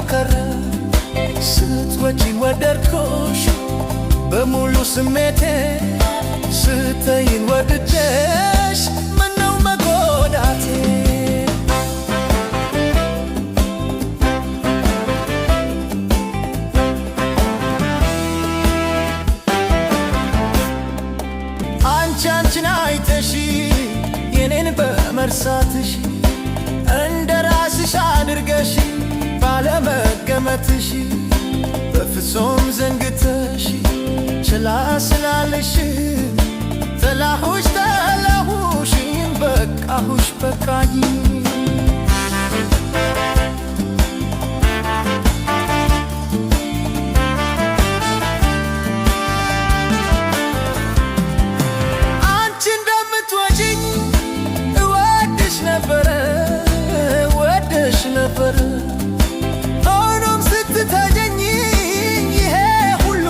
ቀረ ስትወጪኝ ወደድኩሽ በሙሉ ስሜቴ ስተይን ወድጄሽ ምነው መጎዳቴ አንቺን አይተሽ የኔን በመርሳትሽ እንደ ራስሽ አድርገሽ ባለመገመትሽ በፍጹም ዘንግተሽ ችላ ስላለሽ ጠላሁሽ በቃሁሽ በቃኝ አንቺ እንደምትወጂኝ እወድሽ ነበረ ሆኖም ስትተጀኝ ይሄ ሁሉ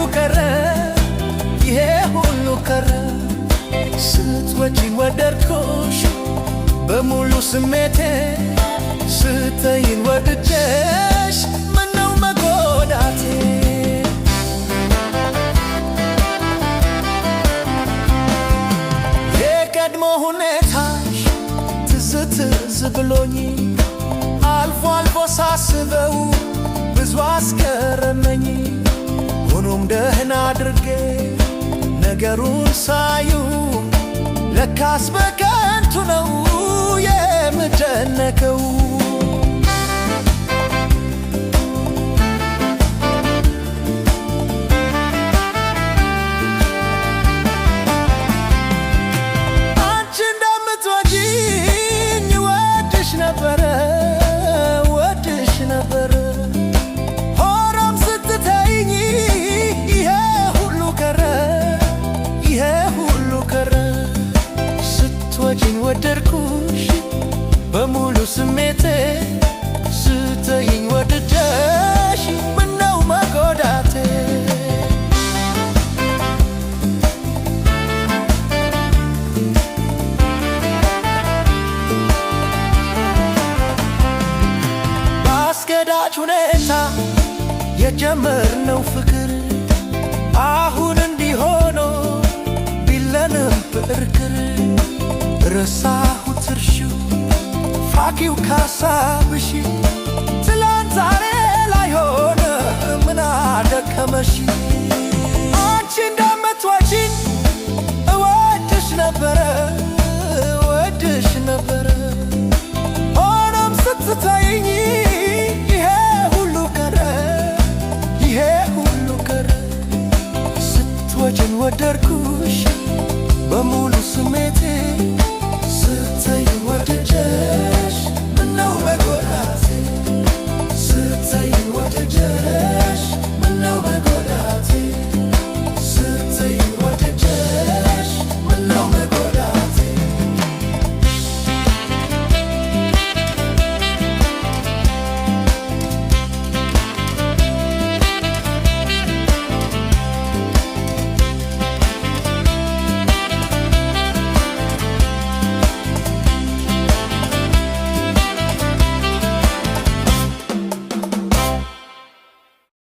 ቀረ ስትወጪኝ ወደድኩሽ በሙሉ ስሜቴ ስተይን ወድጄሽ ምነው መጎዳቴ የቀድሞ ሁኔታሽ ትዝ ብሎኝ አልፎ ሳስበው ብዙ አስገረመኝ ሆኖም ደህና አድርጌ ነገሩን ሳዩ ለካስ በከንቱ ነው የምጨነቀው አንቺ እንደምትወጂኝ እወድሽ ነበረ ሆኖም ስትተይኝ ይሄ ሁሉ ቀረ ስትወጂኝ ወደድኩሽ በሙሉ ስሜቴ ስተይኝ ወድጄሽ ምነው መጎዳቴ በአስገዳጅ ሁኔታ የጀመርነው ፍቅር አሁን እንዲሆኖ ቢለንም በእርግር ረሳሁት እርሺው ፋቂው ካሳብሽ